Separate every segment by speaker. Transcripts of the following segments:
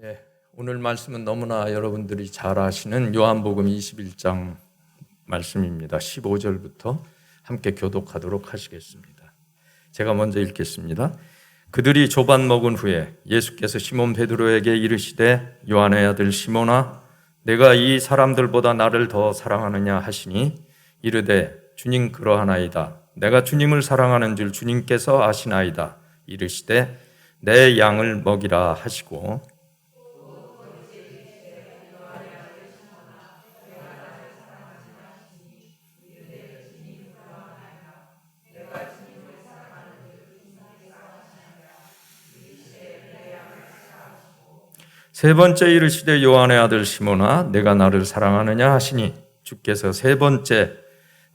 Speaker 1: 예, 오늘 말씀은 너무나 여러분들이 잘 아시는 요한복음 21장 말씀입니다. 15절부터 함께 교독하도록 하시겠습니다. 제가 먼저 읽겠습니다. 그들이 조반 먹은 후에 예수께서 시몬 베드로에게 이르시되 요한의 아들 시몬아 내가 이 사람들보다 나를 더 사랑하느냐 하시니 이르되 주님 그러하나이다. 내가 주님을 사랑하는 줄 주님께서 아시나이다. 이르시되 내 양을 먹이라 하시고 세 번째 이르시되 요한의 아들 시몬아 내가 나를 사랑하느냐 하시니 주께서 세 번째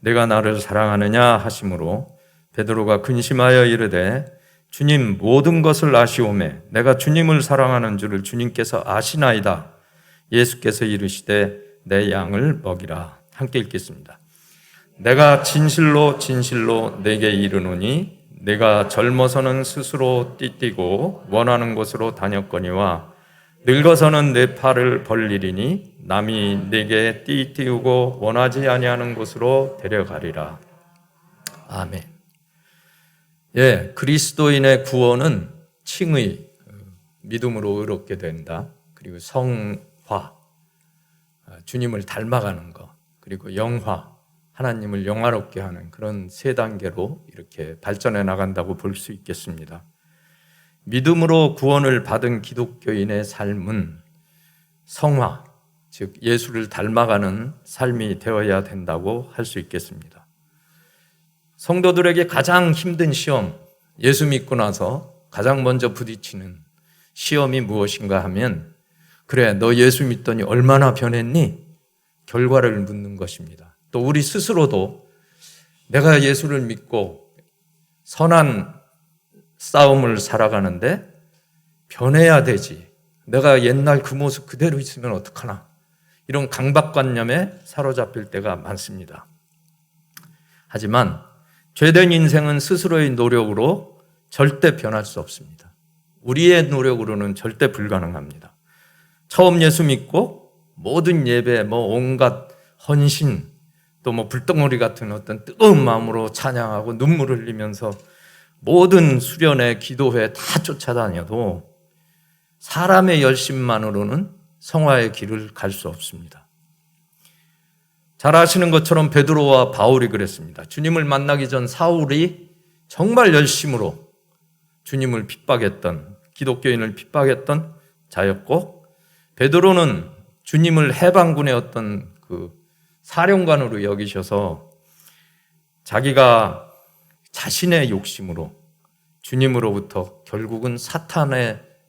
Speaker 1: 내가 나를 사랑하느냐 하심으로 베드로가 근심하여 이르되 주님 모든 것을 아시오매 내가 주님을 사랑하는 줄을 주님께서 아시나이다. 예수께서 이르시되 내 양을 먹이라. 함께 읽겠습니다. 내가 진실로 진실로 내게 이르노니 내가 젊어서는 스스로 띠띠고 원하는 곳으로 다녔거니와 늙어서는 내 팔을 벌리리니 남이 내게 띠띠우고 원하지 아니하는 곳으로 데려가리라. 아멘. 예, 그리스도인의 구원은 칭의, 믿음으로 의롭게 된다. 그리고 성화, 주님을 닮아가는 것. 그리고 영화, 하나님을 영화롭게 하는 그런 세 단계로 이렇게 발전해 나간다고 볼 수 있겠습니다. 믿음으로 구원을 받은 기독교인의 삶은 성화, 즉 예수를 닮아가는 삶이 되어야 된다고 할 수 있겠습니다. 성도들에게 가장 힘든 시험, 예수 믿고 나서 가장 먼저 부딪히는 시험이 무엇인가 하면 그래, 너 예수 믿더니 얼마나 변했니? 결과를 묻는 것입니다. 또 우리 스스로도 내가 예수를 믿고 선한 싸움을 살아가는데 변해야 되지. 내가 옛날 그 모습 그대로 있으면 어떡하나. 이런 강박관념에 사로잡힐 때가 많습니다. 하지만 죄된 인생은 스스로의 노력으로 절대 변할 수 없습니다. 우리의 노력으로는 절대 불가능합니다. 처음 예수 믿고 모든 예배, 온갖 헌신, 또 불덩어리 같은 어떤 뜨거운 마음으로 찬양하고 눈물 흘리면서 모든 수련회, 기도회 다 쫓아다녀도 사람의 열심만으로는 성화의 길을 갈 수 없습니다. 잘 아시는 것처럼 베드로와 바울이 그랬습니다. 주님을 만나기 전 사울이 정말 열심으로 주님을 핍박했던, 기독교인을 핍박했던 자였고, 베드로는 주님을 해방군의 어떤 그 사령관으로 여기셔서 자기가 자신의 욕심으로 주님으로부터 결국은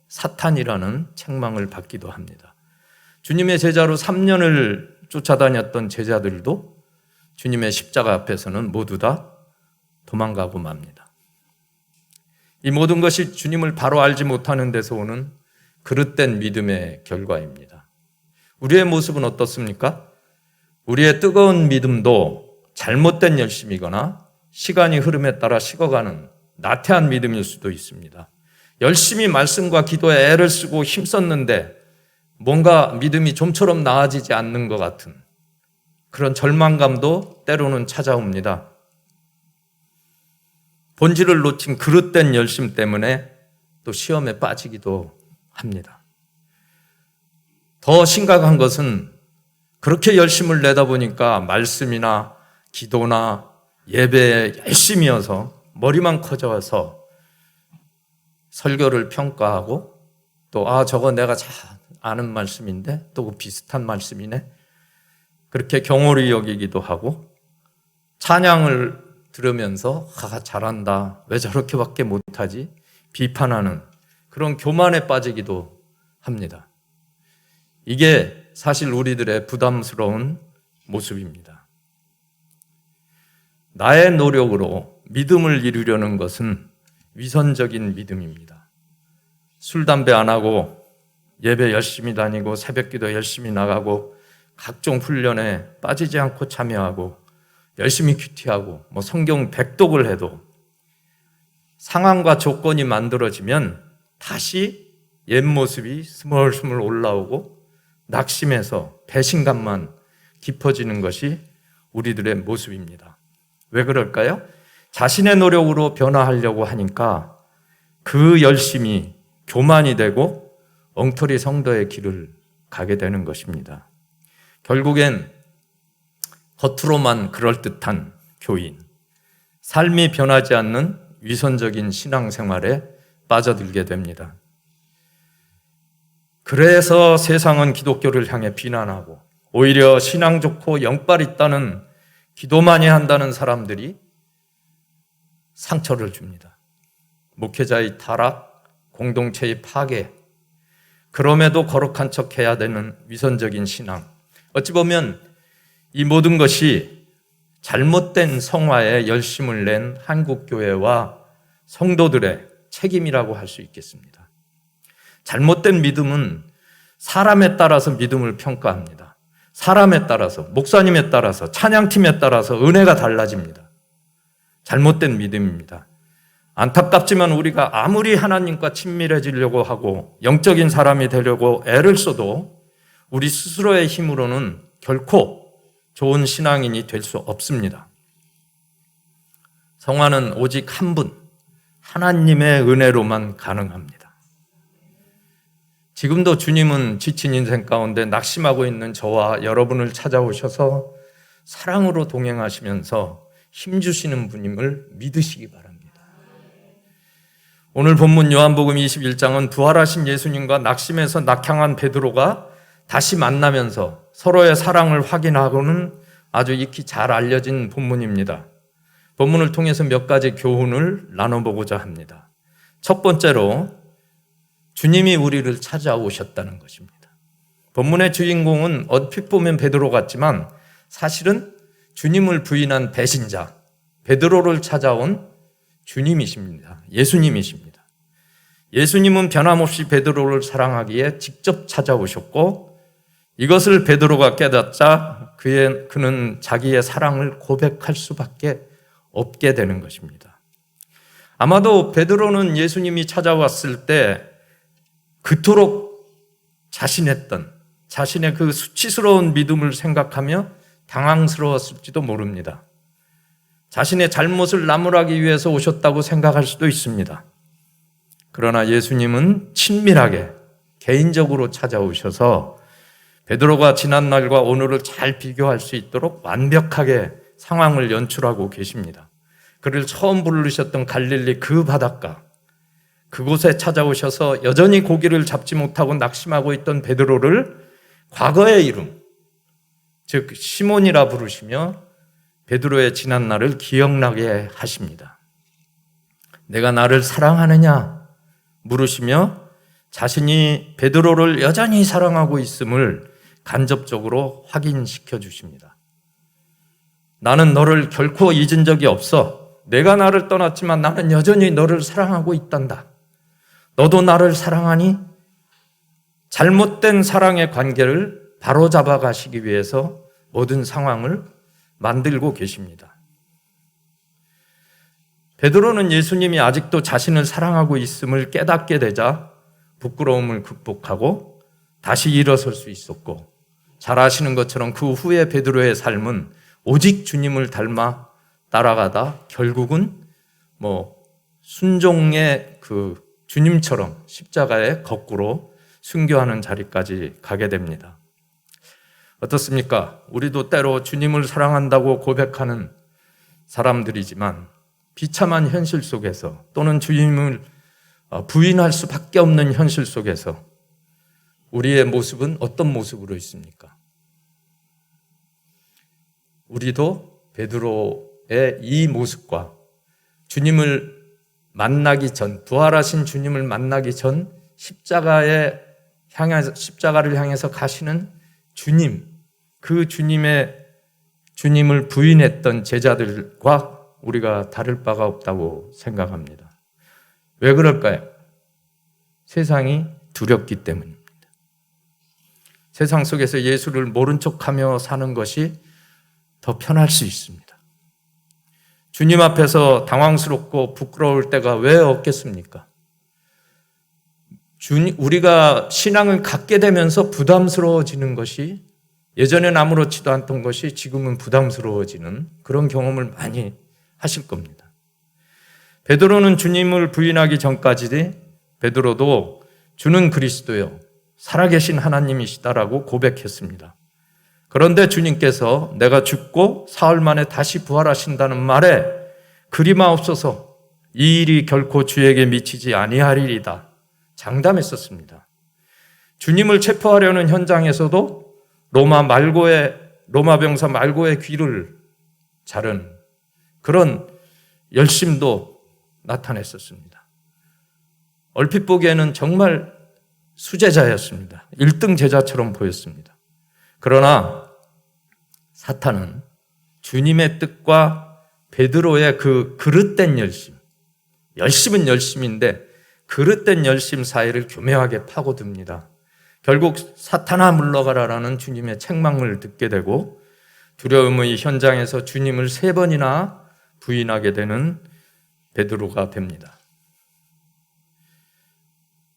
Speaker 1: 사탄이라는 책망을 받기도 합니다. 주님의 제자로 3년을 쫓아다녔던 제자들도 주님의 십자가 앞에서는 모두 다 도망가고 맙니다. 이 모든 것이 주님을 바로 알지 못하는 데서 오는 그릇된 믿음의 결과입니다. 우리의 모습은 어떻습니까? 우리의 뜨거운 믿음도 잘못된 열심이거나 시간이 흐름에 따라 식어가는 나태한 믿음일 수도 있습니다. 열심히 말씀과 기도에 애를 쓰고 힘썼는데 뭔가 믿음이 좀처럼 나아지지 않는 것 같은 그런 절망감도 때로는 찾아옵니다. 본질을 놓친 그릇된 열심 때문에 또 시험에 빠지기도 합니다. 더 심각한 것은 그렇게 열심을 내다 보니까 말씀이나 기도나 예배에 열심이어서 머리만 커져서 설교를 평가하고 또 저거 내가 잘 아는 말씀인데 또 비슷한 말씀이네. 그렇게 경홀히 여기기도 하고 찬양을 들으면서 잘한다. 왜 저렇게밖에 못하지? 비판하는 그런 교만에 빠지기도 합니다. 이게 사실 우리들의 부담스러운 모습입니다. 나의 노력으로 믿음을 이루려는 것은 위선적인 믿음입니다. 술, 담배 안 하고 예배 열심히 다니고 새벽기도 열심히 나가고 각종 훈련에 빠지지 않고 참여하고 열심히 큐티하고 성경 백독을 해도 상황과 조건이 만들어지면 다시 옛 모습이 스멀스멀 올라오고 낙심해서 배신감만 깊어지는 것이 우리들의 모습입니다. 왜 그럴까요? 자신의 노력으로 변화하려고 하니까 그 열심이 교만이 되고 엉터리 성도의 길을 가게 되는 것입니다. 결국엔 겉으로만 그럴듯한 교인, 삶이 변하지 않는 위선적인 신앙생활에 빠져들게 됩니다. 그래서 세상은 기독교를 향해 비난하고 오히려 신앙 좋고 영빨 있다는 기도만이 한다는 사람들이 상처를 줍니다. 목회자의 타락, 공동체의 파괴, 그럼에도 거룩한 척 해야 되는 위선적인 신앙. 어찌 보면 이 모든 것이 잘못된 성화에 열심을 낸 한국교회와 성도들의 책임이라고 할 수 있겠습니다. 잘못된 믿음은 사람에 따라서 믿음을 평가합니다. 사람에 따라서, 목사님에 따라서, 찬양팀에 따라서 은혜가 달라집니다. 잘못된 믿음입니다. 안타깝지만 우리가 아무리 하나님과 친밀해지려고 하고 영적인 사람이 되려고 애를 써도 우리 스스로의 힘으로는 결코 좋은 신앙인이 될 수 없습니다. 성화는 오직 한 분, 하나님의 은혜로만 가능합니다. 지금도 주님은 지친 인생 가운데 낙심하고 있는 저와 여러분을 찾아오셔서 사랑으로 동행하시면서 힘주시는 분임을 믿으시기 바랍니다. 오늘 본문 요한복음 21장은 부활하신 예수님과 낙심해서 낙향한 베드로가 다시 만나면서 서로의 사랑을 확인하고는 아주 익히 잘 알려진 본문입니다. 본문을 통해서 몇 가지 교훈을 나눠보고자 합니다. 첫 번째로 주님이 우리를 찾아오셨다는 것입니다. 본문의 주인공은 얼핏 보면 베드로 같지만 사실은 주님을 부인한 배신자 베드로를 찾아온 주님이십니다. 예수님이십니다. 예수님은 변함없이 베드로를 사랑하기에 직접 찾아오셨고 이것을 베드로가 깨닫자 그는 자기의 사랑을 고백할 수밖에 없게 되는 것입니다. 아마도 베드로는 예수님이 찾아왔을 때 그토록 자신했던 자신의 그 수치스러운 믿음을 생각하며 당황스러웠을지도 모릅니다. 자신의 잘못을 나무라기 위해서 오셨다고 생각할 수도 있습니다. 그러나 예수님은 친밀하게 개인적으로 찾아오셔서 베드로가 지난날과 오늘을 잘 비교할 수 있도록 완벽하게 상황을 연출하고 계십니다. 그를 처음 부르셨던 갈릴리 그 바닷가, 그곳에 찾아오셔서 여전히 고기를 잡지 못하고 낙심하고 있던 베드로를 과거의 이름, 즉 시몬이라 부르시며 베드로의 지난날을 기억나게 하십니다. 내가 나를 사랑하느냐 물으시며 자신이 베드로를 여전히 사랑하고 있음을 간접적으로 확인시켜 주십니다. 나는 너를 결코 잊은 적이 없어. 내가 나를 떠났지만 나는 여전히 너를 사랑하고 있단다. 너도 나를 사랑하니? 잘못된 사랑의 관계를 바로잡아 가시기 위해서 모든 상황을 만들고 계십니다. 베드로는 예수님이 아직도 자신을 사랑하고 있음을 깨닫게 되자 부끄러움을 극복하고 다시 일어설 수 있었고, 잘 아시는 것처럼 그 후에 베드로의 삶은 오직 주님을 닮아 따라가다 결국은 순종의 그 주님처럼 십자가에 거꾸로 순교하는 자리까지 가게 됩니다. 어떻습니까? 우리도 때로 주님을 사랑한다고 고백하는 사람들이지만 비참한 현실 속에서 또는 주님을 부인할 수밖에 없는 현실 속에서 우리의 모습은 어떤 모습으로 있습니까? 우리도 베드로의 이 모습과 주님을 만나기 전, 부활하신 주님을 만나기 전 십자가를 향해서 가시는 주님, 그 주님을 부인했던 제자들과 우리가 다를 바가 없다고 생각합니다. 왜 그럴까요? 세상이 두렵기 때문입니다. 세상 속에서 예수를 모른 척하며 사는 것이 더 편할 수 있습니다. 주님 앞에서 당황스럽고 부끄러울 때가 왜 없겠습니까? 우리가 신앙을 갖게 되면서 부담스러워지는 것이, 예전엔 아무렇지도 않던 것이 지금은 부담스러워지는 그런 경험을 많이 하실 겁니다. 베드로는 주님을 부인하기 전까지 베드로도 주는 그리스도요 살아계신 하나님이시다라고 고백했습니다. 그런데 주님께서 내가 죽고 사흘 만에 다시 부활하신다는 말에 그리마옵소서, 이 일이 결코 주에게 미치지 아니하리이다 장담했었습니다. 주님을 체포하려는 현장에서도 로마 병사 말고의 귀를 자른 그런 열심도 나타냈었습니다. 얼핏 보기에는 정말 수제자였습니다. 1등 제자처럼 보였습니다. 그러나 사탄은 주님의 뜻과 베드로의 그 그릇된 열심은 열심인데 그릇된 열심 사이를 교묘하게 파고듭니다. 결국 사탄아 물러가라라는 주님의 책망을 듣게 되고 두려움의 현장에서 주님을 3번이나 부인하게 되는 베드로가 됩니다.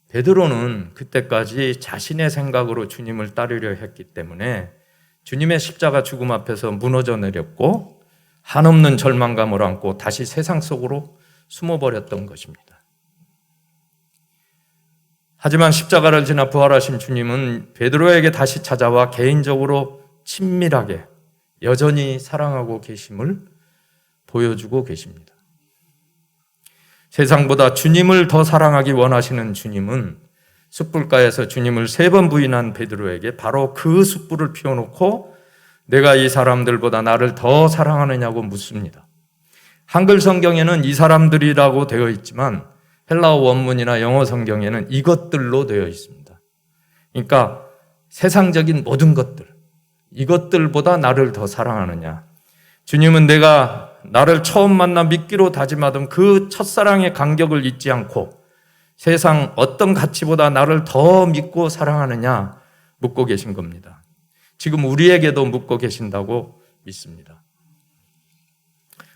Speaker 1: 베드로는 그때까지 자신의 생각으로 주님을 따르려 했기 때문에 주님의 십자가 죽음 앞에서 무너져 내렸고 한없는 절망감을 안고 다시 세상 속으로 숨어버렸던 것입니다. 하지만 십자가를 지나 부활하신 주님은 베드로에게 다시 찾아와 개인적으로 친밀하게 여전히 사랑하고 계심을 보여주고 계십니다. 세상보다 주님을 더 사랑하기 원하시는 주님은 숯불가에서 주님을 3번 부인한 베드로에게 바로 그 숯불을 피워놓고 내가 이 사람들보다 나를 더 사랑하느냐고 묻습니다. 한글 성경에는 이 사람들이라고 되어 있지만 헬라어 원문이나 영어 성경에는 이것들로 되어 있습니다. 그러니까 세상적인 모든 것들, 이것들보다 나를 더 사랑하느냐. 주님은 내가 나를 처음 만나 믿기로 다짐하던 그 첫사랑의 간격을 잊지 않고 세상 어떤 가치보다 나를 더 믿고 사랑하느냐 묻고 계신 겁니다. 지금 우리에게도 묻고 계신다고 믿습니다.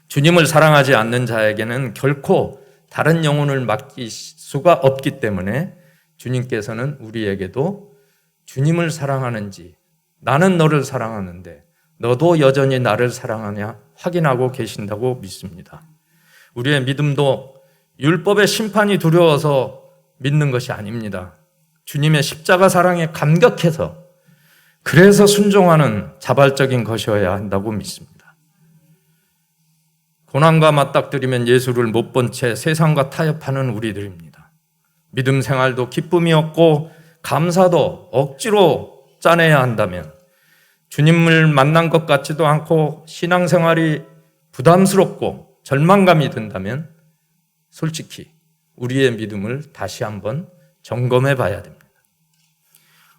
Speaker 1: 주님을 사랑하지 않는 자에게는 결코 다른 영혼을 맡길 수가 없기 때문에 주님께서는 우리에게도 주님을 사랑하는지, 나는 너를 사랑하는데 너도 여전히 나를 사랑하냐 확인하고 계신다고 믿습니다. 우리의 믿음도 율법의 심판이 두려워서 믿는 것이 아닙니다. 주님의 십자가 사랑에 감격해서, 그래서 순종하는 자발적인 것이어야 한다고 믿습니다. 고난과 맞닥뜨리면 예수를 못 본 채 세상과 타협하는 우리들입니다. 믿음 생활도 기쁨이 없고 감사도 억지로 짜내야 한다면, 주님을 만난 것 같지도 않고 신앙생활이 부담스럽고 절망감이 든다면 솔직히 우리의 믿음을 다시 한번 점검해 봐야 됩니다.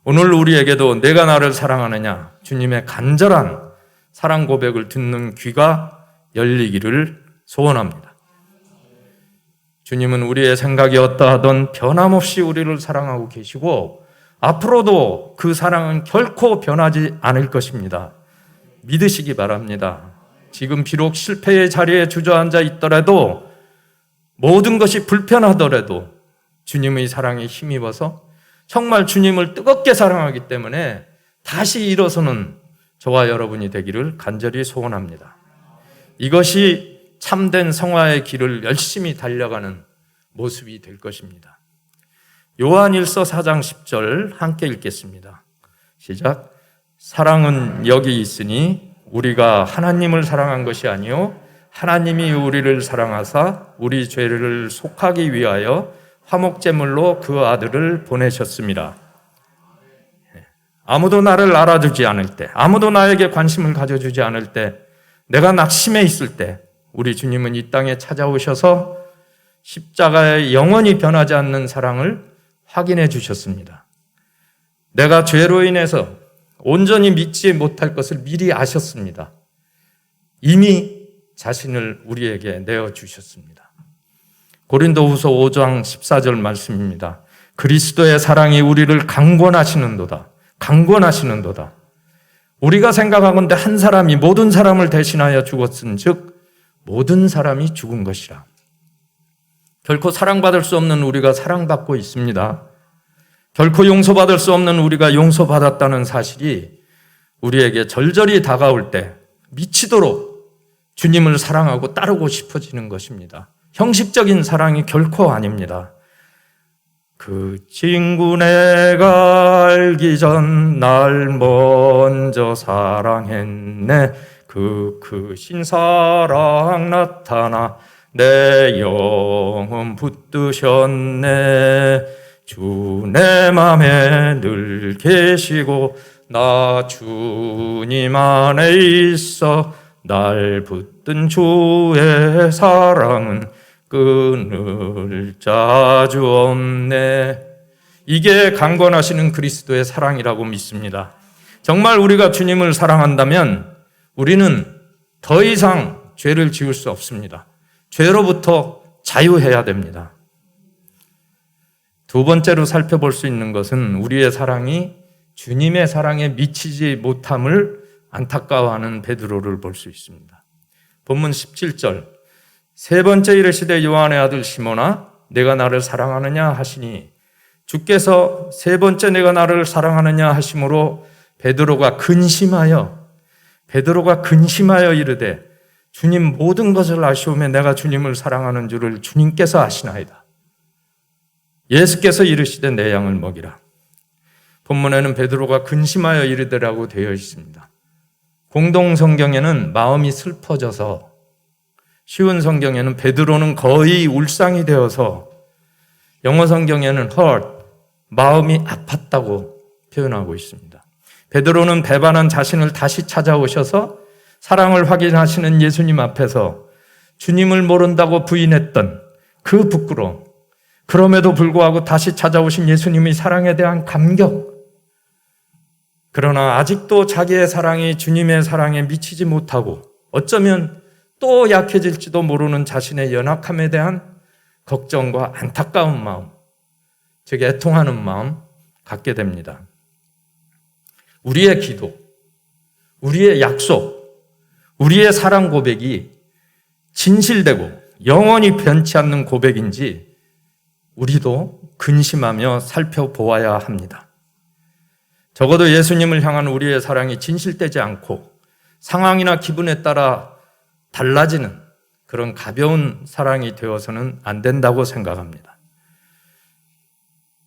Speaker 1: 오늘 우리에게도 내가 나를 사랑하느냐, 주님의 간절한 사랑 고백을 듣는 귀가 열리기를 소원합니다. 주님은 우리의 생각이 어떠하든 변함없이 우리를 사랑하고 계시고 앞으로도 그 사랑은 결코 변하지 않을 것입니다. 믿으시기 바랍니다. 지금 비록 실패의 자리에 주저앉아 있더라도, 모든 것이 불편하더라도 주님의 사랑에 힘입어서 정말 주님을 뜨겁게 사랑하기 때문에 다시 일어서는 저와 여러분이 되기를 간절히 소원합니다. 이것이 참된 성화의 길을 열심히 달려가는 모습이 될 것입니다. 요한일서 4장 10절 함께 읽겠습니다. 시작. 사랑은 여기 있으니 우리가 하나님을 사랑한 것이 아니요 하나님이 우리를 사랑하사 우리 죄를 속하기 위하여 화목제물로 그 아들을 보내셨습니다. 아무도 나를 알아주지 않을 때, 아무도 나에게 관심을 가져주지 않을 때, 내가 낙심해 있을 때 우리 주님은 이 땅에 찾아오셔서 십자가의 영원히 변하지 않는 사랑을 확인해 주셨습니다. 내가 죄로 인해서 온전히 믿지 못할 것을 미리 아셨습니다. 이미 자신을 우리에게 내어주셨습니다. 고린도후서 5장 14절 말씀입니다. 그리스도의 사랑이 우리를 강권하시는도다. 강권하시는도다. 우리가 생각하건대 한 사람이 모든 사람을 대신하여 죽었은 즉 모든 사람이 죽은 것이라. 결코 사랑받을 수 없는 우리가 사랑받고 있습니다. 결코 용서받을 수 없는 우리가 용서받았다는 사실이 우리에게 절절히 다가올 때 미치도록 주님을 사랑하고 따르고 싶어지는 것입니다. 형식적인 사랑이 결코 아닙니다. 그 친구 내가 알기 전 날 먼저 사랑했네. 그 크신 사랑 나타나 내 영혼 붙드셨네. 주 내 맘에 늘 계시고 나 주님 안에 있어. 날 붙든 주의 사랑은 끊을 자주 없네. 이게 강권하시는 그리스도의 사랑이라고 믿습니다. 정말 우리가 주님을 사랑한다면 우리는 더 이상 죄를 지을 수 없습니다. 죄로부터 자유해야 됩니다. 두 번째로 살펴볼 수 있는 것은 우리의 사랑이 주님의 사랑에 미치지 못함을 안타까워하는 베드로를 볼 수 있습니다. 본문 17절, 세 번째 이르시되 요한의 아들 시몬아 내가 나를 사랑하느냐 하시니 주께서 세 번째 내가 나를 사랑하느냐 하심으로 베드로가 근심하여 이르되 주님 모든 것을 아시오매 내가 주님을 사랑하는 줄을 주님께서 아시나이다. 예수께서 이르시되 내 양을 먹이라. 본문에는 베드로가 근심하여 이르되라고 되어 있습니다. 공동 성경에는 마음이 슬퍼져서, 쉬운 성경에는 베드로는 거의 울상이 되어서, 영어 성경에는 hurt, 마음이 아팠다고 표현하고 있습니다. 베드로는 배반한 자신을 다시 찾아오셔서 사랑을 확인하시는 예수님 앞에서 주님을 모른다고 부인했던 그 부끄러움, 그럼에도 불구하고 다시 찾아오신 예수님의 사랑에 대한 감격, 그러나 아직도 자기의 사랑이 주님의 사랑에 미치지 못하고 어쩌면 또 약해질지도 모르는 자신의 연약함에 대한 걱정과 안타까운 마음, 즉 애통하는 마음 갖게 됩니다. 우리의 기도, 우리의 약속, 우리의 사랑 고백이 진실되고 영원히 변치 않는 고백인지 우리도 근심하며 살펴보아야 합니다. 적어도 예수님을 향한 우리의 사랑이 진실되지 않고 상황이나 기분에 따라 달라지는 그런 가벼운 사랑이 되어서는 안 된다고 생각합니다.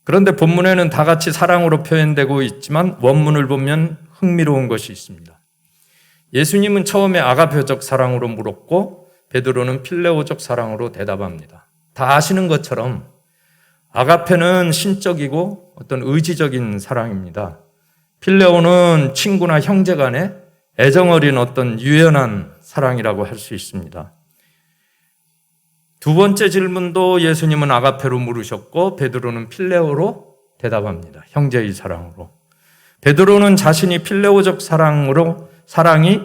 Speaker 1: 그런데 본문에는 다 같이 사랑으로 표현되고 있지만 원문을 보면 흥미로운 것이 있습니다. 예수님은 처음에 아가페적 사랑으로 물었고 베드로는 필레오적 사랑으로 대답합니다. 다 아시는 것처럼 아가페는 신적이고 어떤 의지적인 사랑입니다. 필레오는 친구나 형제 간의 애정어린 어떤 유연한 사랑이라고 할 수 있습니다. 두 번째 질문도 예수님은 아가페로 물으셨고 베드로는 필레오로 대답합니다. 형제의 사랑으로. 베드로는 자신이 필레오적 사랑이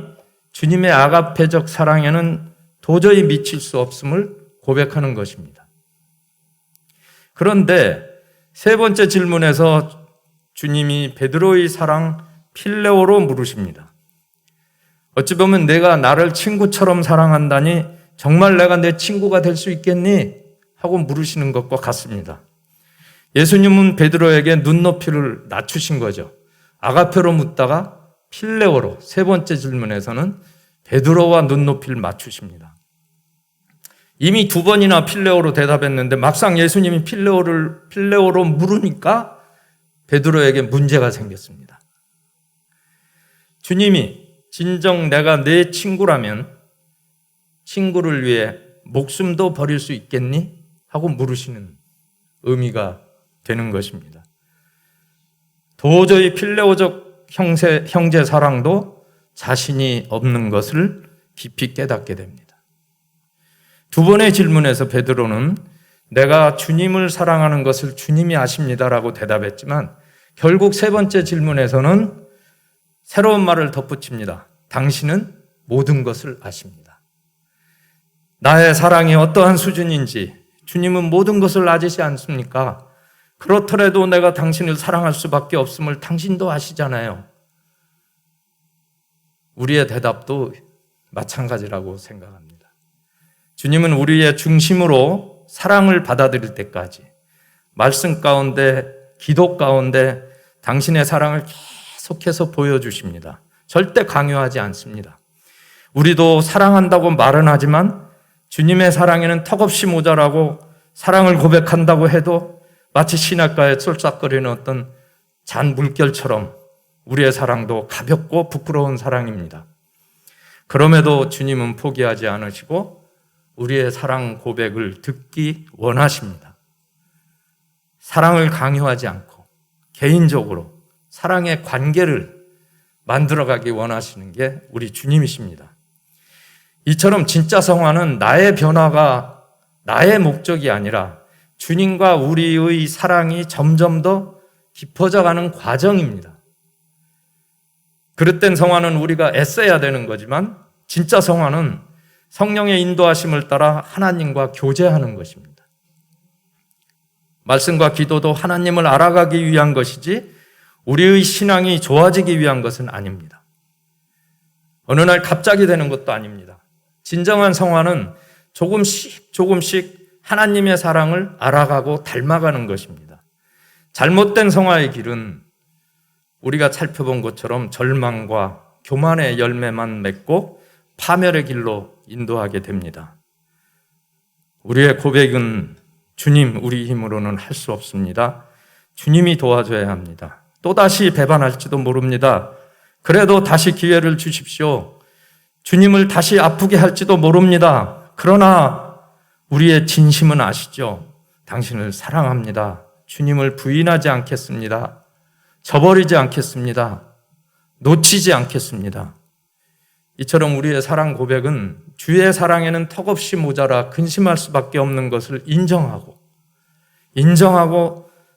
Speaker 1: 주님의 아가페적 사랑에는 도저히 미칠 수 없음을 고백하는 것입니다. 그런데 세 번째 질문에서 주님이 베드로의 사랑 필레오로 물으십니다. 어찌 보면 내가 나를 친구처럼 사랑한다니 정말 내가 내 친구가 될 수 있겠니? 하고 물으시는 것과 같습니다. 예수님은 베드로에게 눈높이를 낮추신 거죠. 아가페로 묻다가 필레오로, 세 번째 질문에서는 베드로와 눈높이를 맞추십니다. 이미 두 번이나 필레오로 대답했는데 막상 예수님이 필레오로 물으니까 베드로에게 문제가 생겼습니다. 주님이 진정 내가 내 친구라면 친구를 위해 목숨도 버릴 수 있겠니? 하고 물으시는 의미가 되는 것입니다. 도저히 필레오적 형제 사랑도 자신이 없는 것을 깊이 깨닫게 됩니다. 두 번의 질문에서 베드로는 내가 주님을 사랑하는 것을 주님이 아십니다라고 대답했지만 결국 세 번째 질문에서는 새로운 말을 덧붙입니다. 당신은 모든 것을 아십니다. 나의 사랑이 어떠한 수준인지 주님은 모든 것을 아시지 않습니까? 그렇더라도 내가 당신을 사랑할 수밖에 없음을 당신도 아시잖아요. 우리의 대답도 마찬가지라고 생각합니다. 주님은 우리의 중심으로 사랑을 받아들일 때까지 말씀 가운데 기도 가운데 당신의 사랑을 계속해서 보여주십니다. 절대 강요하지 않습니다. 우리도 사랑한다고 말은 하지만 주님의 사랑에는 턱없이 모자라고 사랑을 고백한다고 해도 마치 시냇가에 쏠싹거리는 어떤 잔 물결처럼 우리의 사랑도 가볍고 부끄러운 사랑입니다. 그럼에도 주님은 포기하지 않으시고 우리의 사랑 고백을 듣기 원하십니다. 사랑을 강요하지 않고 개인적으로 사랑의 관계를 만들어가기 원하시는 게 우리 주님이십니다. 이처럼 진짜 성화는 나의 변화가 나의 목적이 아니라 주님과 우리의 사랑이 점점 더 깊어져가는 과정입니다. 그릇된 성화는 우리가 애써야 되는 거지만 진짜 성화는 성령의 인도하심을 따라 하나님과 교제하는 것입니다. 말씀과 기도도 하나님을 알아가기 위한 것이지 우리의 신앙이 좋아지기 위한 것은 아닙니다. 어느 날 갑자기 되는 것도 아닙니다. 진정한 성화는 조금씩 하나님의 사랑을 알아가고 닮아가는 것입니다. 잘못된 성화의 길은 우리가 살펴본 것처럼 절망과 교만의 열매만 맺고 파멸의 길로 인도하게 됩니다. 우리의 고백은 주님, 우리 힘으로는 할 수 없습니다. 주님이 도와줘야 합니다. 또다시 배반할지도 모릅니다. 그래도 다시 기회를 주십시오. 주님을 다시 아프게 할지도 모릅니다. 그러나 우리의 진심은 아시죠? 당신을 사랑합니다. 주님을 부인하지 않겠습니다. 저버리지 않겠습니다. 놓치지 않겠습니다. 이처럼 우리의 사랑 고백은 주의 사랑에는 턱없이 모자라 근심할 수밖에 없는 것을 인정하고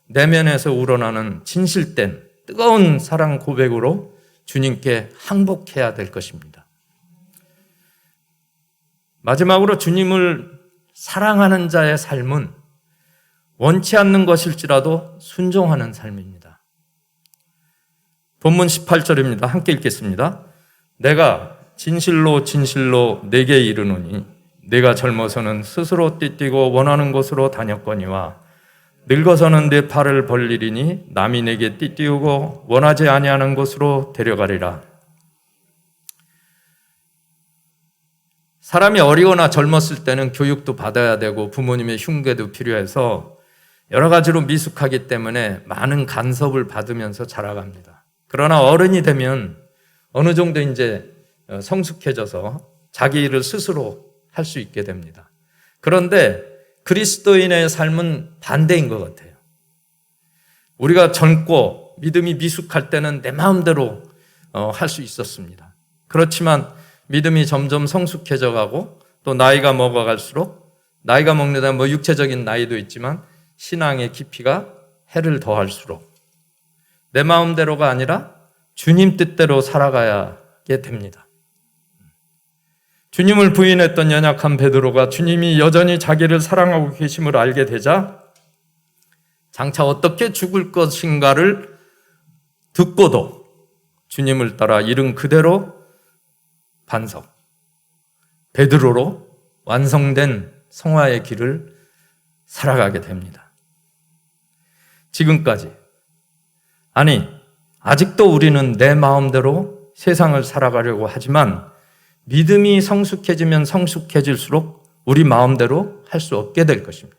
Speaker 1: 내면에서 우러나는 진실된 뜨거운 사랑 고백으로 주님께 항복해야 될 것입니다. 마지막으로 주님을 사랑하는 자의 삶은 원치 않는 것일지라도 순종하는 삶입니다. 본문 18절입니다. 함께 읽겠습니다. 내가 진실로 내게 이르노니 내가 젊어서는 스스로 띠뛰고 원하는 곳으로 다녔거니와 늙어서는 내 팔을 벌리리니 남이 내게 띠띠우고 원하지 아니하는 곳으로 데려가리라. 사람이 어리거나 젊었을 때는 교육도 받아야 되고 부모님의 흉계도 필요해서 여러 가지로 미숙하기 때문에 많은 간섭을 받으면서 자라갑니다. 그러나 어른이 되면 어느 정도 이제 성숙해져서 자기 일을 스스로 할 수 있게 됩니다. 그런데 그리스도인의 삶은 반대인 것 같아요. 우리가 젊고 믿음이 미숙할 때는 내 마음대로 할 수 있었습니다. 그렇지만 믿음이 점점 성숙해져 가고 또 나이가 먹어갈수록 나이가 먹는 뭐 육체적인 나이도 있지만 신앙의 깊이가 해를 더할수록 내 마음대로가 아니라 주님 뜻대로 살아가게 됩니다. 주님을 부인했던 연약한 베드로가 주님이 여전히 자기를 사랑하고 계심을 알게 되자 장차 어떻게 죽을 것인가를 듣고도 주님을 따라 이른 그대로 반석, 베드로로 완성된 성화의 길을 살아가게 됩니다. 지금까지 아직도 우리는 내 마음대로 세상을 살아가려고 하지만 믿음이 성숙해지면 성숙해질수록 우리 마음대로 할 수 없게 될 것입니다.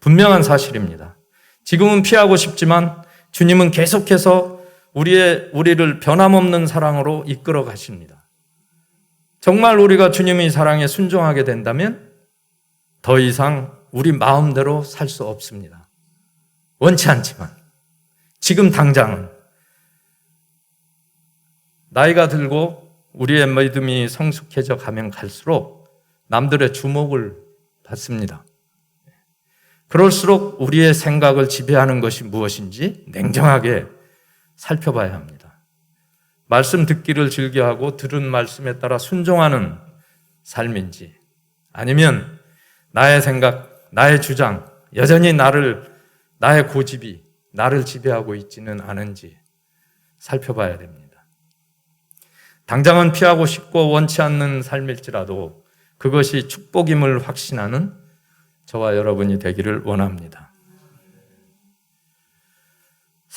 Speaker 1: 분명한 사실입니다. 지금은 피하고 싶지만 주님은 계속해서 우리를 변함없는 사랑으로 이끌어 가십니다. 정말 우리가 주님의 사랑에 순종하게 된다면 더 이상 우리 마음대로 살 수 없습니다. 원치 않지만 지금 당장은 나이가 들고 우리의 믿음이 성숙해져 가면 갈수록 남들의 주목을 받습니다. 그럴수록 우리의 생각을 지배하는 것이 무엇인지 냉정하게 살펴봐야 합니다. 말씀 듣기를 즐겨하고 들은 말씀에 따라 순종하는 삶인지 아니면 나의 생각, 나의 주장, 여전히 나의 고집이 나를 지배하고 있지는 않은지 살펴봐야 됩니다. 당장은 피하고 싶고 원치 않는 삶일지라도 그것이 축복임을 확신하는 저와 여러분이 되기를 원합니다.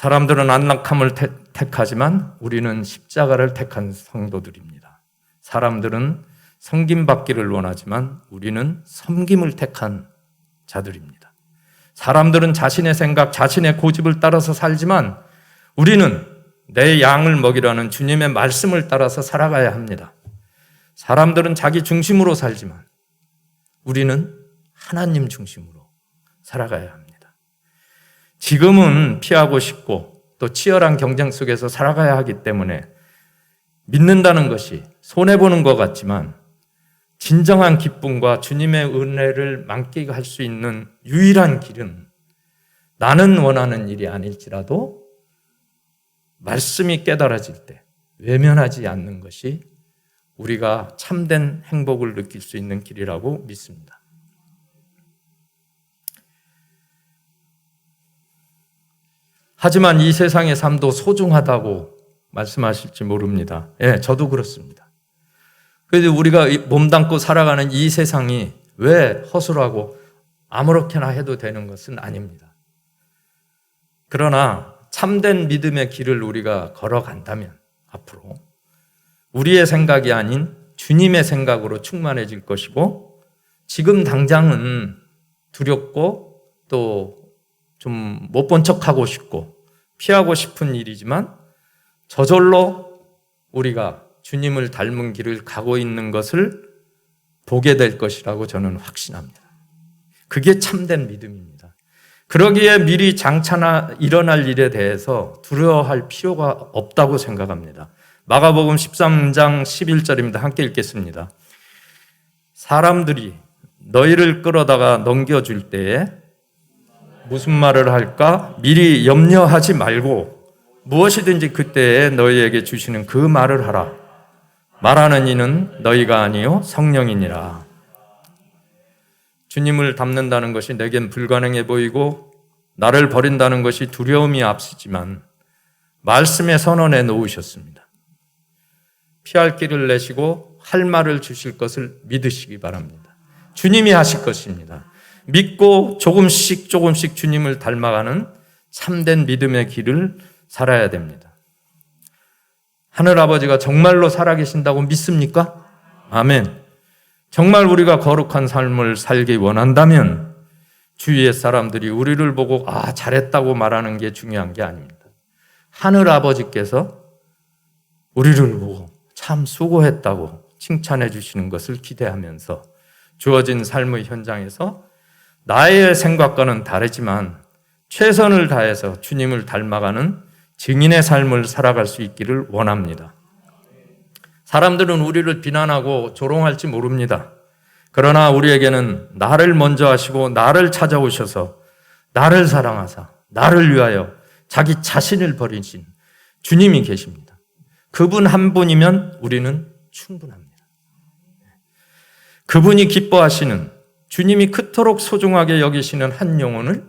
Speaker 1: 사람들은 안락함을 택하지만 우리는 십자가를 택한 성도들입니다. 사람들은 섬김받기를 원하지만 우리는 섬김을 택한 자들입니다. 사람들은 자신의 생각, 자신의 고집을 따라서 살지만 우리는 내 양을 먹이라는 주님의 말씀을 따라서 살아가야 합니다. 사람들은 자기 중심으로 살지만 우리는 하나님 중심으로 살아가야 합니다. 지금은 피하고 싶고 또 치열한 경쟁 속에서 살아가야 하기 때문에 믿는다는 것이 손해보는 것 같지만 진정한 기쁨과 주님의 은혜를 만끽할 수 있는 유일한 길은 나는 원하는 일이 아닐지라도 말씀이 깨달아질 때 외면하지 않는 것이 우리가 참된 행복을 느낄 수 있는 길이라고 믿습니다. 하지만 이 세상의 삶도 소중하다고 말씀하실지 모릅니다. 예, 저도 그렇습니다. 그래도 우리가 몸담고 살아가는 이 세상이 왜 허술하고 아무렇게나 해도 되는 것은 아닙니다. 그러나 참된 믿음의 길을 우리가 걸어간다면 앞으로 우리의 생각이 아닌 주님의 생각으로 충만해질 것이고 지금 당장은 두렵고 또 좀 못 본 척하고 싶고 피하고 싶은 일이지만 저절로 우리가 주님을 닮은 길을 가고 있는 것을 보게 될 것이라고 저는 확신합니다. 그게 참된 믿음입니다. 그러기에 미리 장차나 일어날 일에 대해서 두려워할 필요가 없다고 생각합니다. 마가복음 13장 11절입니다. 함께 읽겠습니다. 사람들이 너희를 끌어다가 넘겨줄 때에 무슨 말을 할까 미리 염려하지 말고 무엇이든지 그때에 너희에게 주시는 그 말을 하라. 말하는 이는 너희가 아니요 성령이니라. 주님을 닮는다는 것이 내겐 불가능해 보이고 나를 버린다는 것이 두려움이 앞서지만 말씀에 선언해 놓으셨습니다. 피할 길을 내시고 할 말을 주실 것을 믿으시기 바랍니다. 주님이 하실 것입니다. 믿고 조금씩 주님을 닮아가는 참된 믿음의 길을 살아야 됩니다. 하늘아버지가 정말로 살아계신다고 믿습니까? 아멘. 정말 우리가 거룩한 삶을 살기 원한다면 주위의 사람들이 우리를 보고 잘했다고 말하는 게 중요한 게 아닙니다. 하늘아버지께서 우리를 보고 참 수고했다고 칭찬해 주시는 것을 기대하면서 주어진 삶의 현장에서 나의 생각과는 다르지만 최선을 다해서 주님을 닮아가는 증인의 삶을 살아갈 수 있기를 원합니다. 사람들은 우리를 비난하고 조롱할지 모릅니다. 그러나 우리에게는 나를 먼저 하시고 나를 찾아오셔서 나를 사랑하사 나를 위하여 자기 자신을 버리신 주님이 계십니다. 그분 한 분이면 우리는 충분합니다. 그분이 기뻐하시는 주님이 그토록 소중하게 여기시는 한 영혼을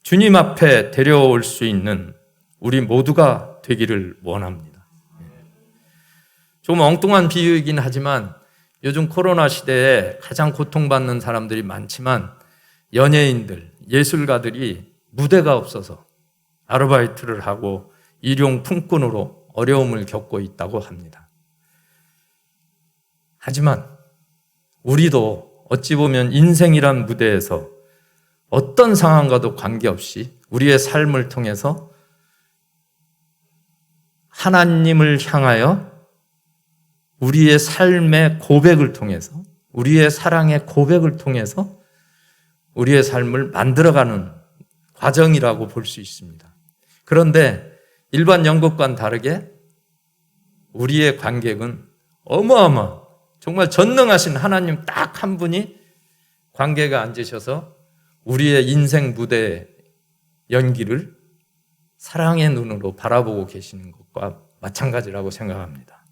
Speaker 1: 주님 앞에 데려올 수 있는 우리 모두가 되기를 원합니다. 좀 엉뚱한 비유이긴 하지만 요즘 코로나 시대에 가장 고통받는 사람들이 많지만 연예인들, 예술가들이 무대가 없어서 아르바이트를 하고 일용 품꾼으로 어려움을 겪고 있다고 합니다. 하지만 우리도 어찌 보면 인생이란 무대에서 어떤 상황과도 관계없이 우리의 삶을 통해서 하나님을 향하여 우리의 삶의 고백을 통해서 우리의 사랑의 고백을 통해서 우리의 삶을 만들어가는 과정이라고 볼 수 있습니다. 그런데 일반 연극과는 다르게 우리의 관객은 정말 전능하신 하나님 딱 한 분이 관객에 앉으셔서 우리의 인생 무대의 연기를 사랑의 눈으로 바라보고 계시는 것과 마찬가지라고 생각합니다.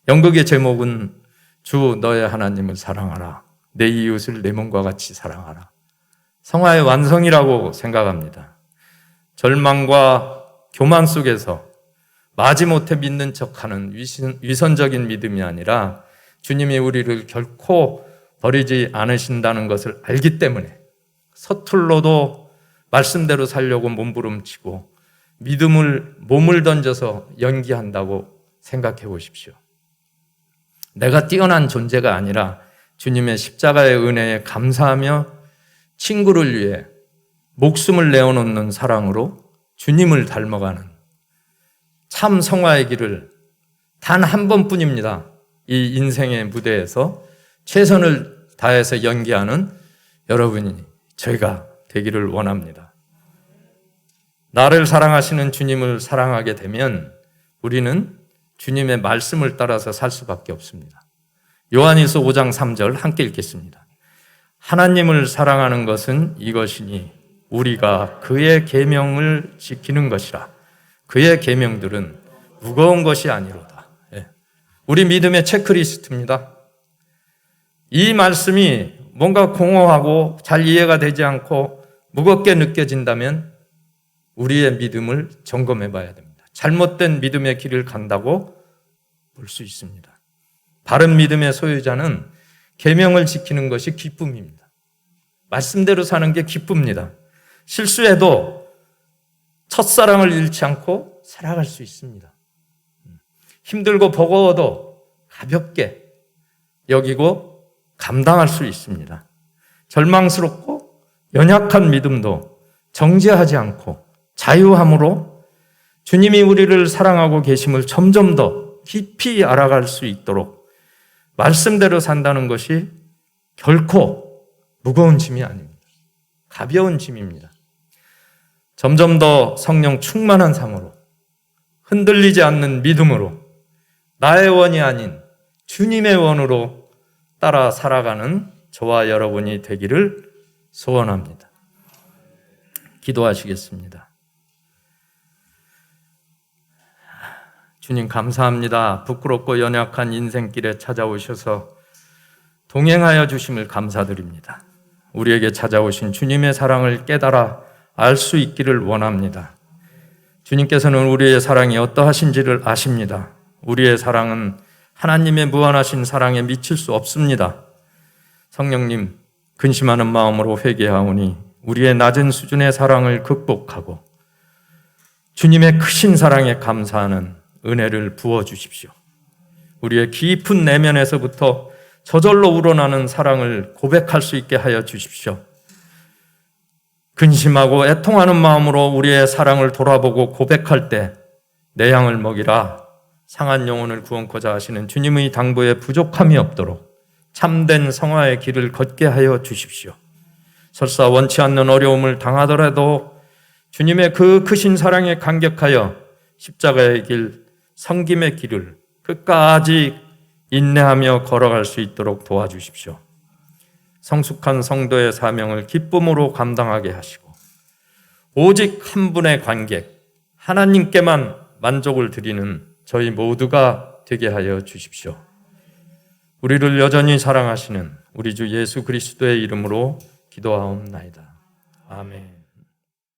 Speaker 1: 연극의 제목은 주 너의 하나님을 사랑하라. 내 이웃을 내 몸과 같이 사랑하라. 성화의 완성이라고 생각합니다. 절망과 교만 속에서 마지못해 믿는 척하는 위선적인 믿음이 아니라 주님이 우리를 결코 버리지 않으신다는 것을 알기 때문에 서툴러도 말씀대로 살려고 몸부림치고 믿음을 몸을 던져서 연기한다고 생각해 보십시오. 내가 뛰어난 존재가 아니라 주님의 십자가의 은혜에 감사하며 친구를 위해 목숨을 내어놓는 사랑으로 주님을 닮아가는 참 성화의 길을 단 한 번뿐입니다. 이 인생의 무대에서 최선을 다해서 연기하는 여러분이 저희가 되기를 원합니다. 나를 사랑하시는 주님을 사랑하게 되면 우리는 주님의 말씀을 따라서 살 수밖에 없습니다. 요한일서 5장 3절 함께 읽겠습니다. 하나님을 사랑하는 것은 이것이니 우리가 그의 계명을 지키는 것이라. 그의 계명들은 무거운 것이 아니로다. 우리 믿음의 체크리스트입니다. 이 말씀이 뭔가 공허하고 잘 이해가 되지 않고 무겁게 느껴진다면 우리의 믿음을 점검해 봐야 됩니다. 잘못된 믿음의 길을 간다고 볼 수 있습니다. 바른 믿음의 소유자는 계명을 지키는 것이 기쁨입니다. 말씀대로 사는 게 기쁩니다. 실수해도 첫사랑을 잃지 않고 살아갈 수 있습니다. 힘들고 버거워도 가볍게 여기고 감당할 수 있습니다. 절망스럽고 연약한 믿음도 정죄하지 않고 자유함으로 주님이 우리를 사랑하고 계심을 점점 더 깊이 알아갈 수 있도록 말씀대로 산다는 것이 결코 무거운 짐이 아닙니다. 가벼운 짐입니다. 점점 더 성령 충만한 삶으로 흔들리지 않는 믿음으로 나의 원이 아닌 주님의 원으로 따라 살아가는 저와 여러분이 되기를 소원합니다. 기도하시겠습니다. 주님 감사합니다. 부끄럽고 연약한 인생길에 찾아오셔서 동행하여 주심을 감사드립니다. 우리에게 찾아오신 주님의 사랑을 깨달아 알 수 있기를 원합니다. 주님께서는 우리의 사랑이 어떠하신지를 아십니다. 우리의 사랑은 하나님의 무한하신 사랑에 미칠 수 없습니다. 성령님, 근심하는 마음으로 회개하오니 우리의 낮은 수준의 사랑을 극복하고 주님의 크신 사랑에 감사하는 은혜를 부어주십시오. 우리의 깊은 내면에서부터 저절로 우러나는 사랑을 고백할 수 있게 하여 주십시오. 근심하고 애통하는 마음으로 우리의 사랑을 돌아보고 고백할 때 내 양을 먹이라 상한 영혼을 구원코자 하시는 주님의 당부에 부족함이 없도록 참된 성화의 길을 걷게 하여 주십시오. 설사 원치 않는 어려움을 당하더라도 주님의 그 크신 사랑에 감격하여 십자가의 길, 섬김의 길을 끝까지 인내하며 걸어갈 수 있도록 도와주십시오. 성숙한 성도의 사명을 기쁨으로 감당하게 하시고 오직 한 분의 관객, 하나님께만 만족을 드리는 저희 모두가 되게 하여 주십시오. 우리를 여전히 사랑하시는 우리 주 예수 그리스도의 이름으로 기도하옵나이다. 아멘.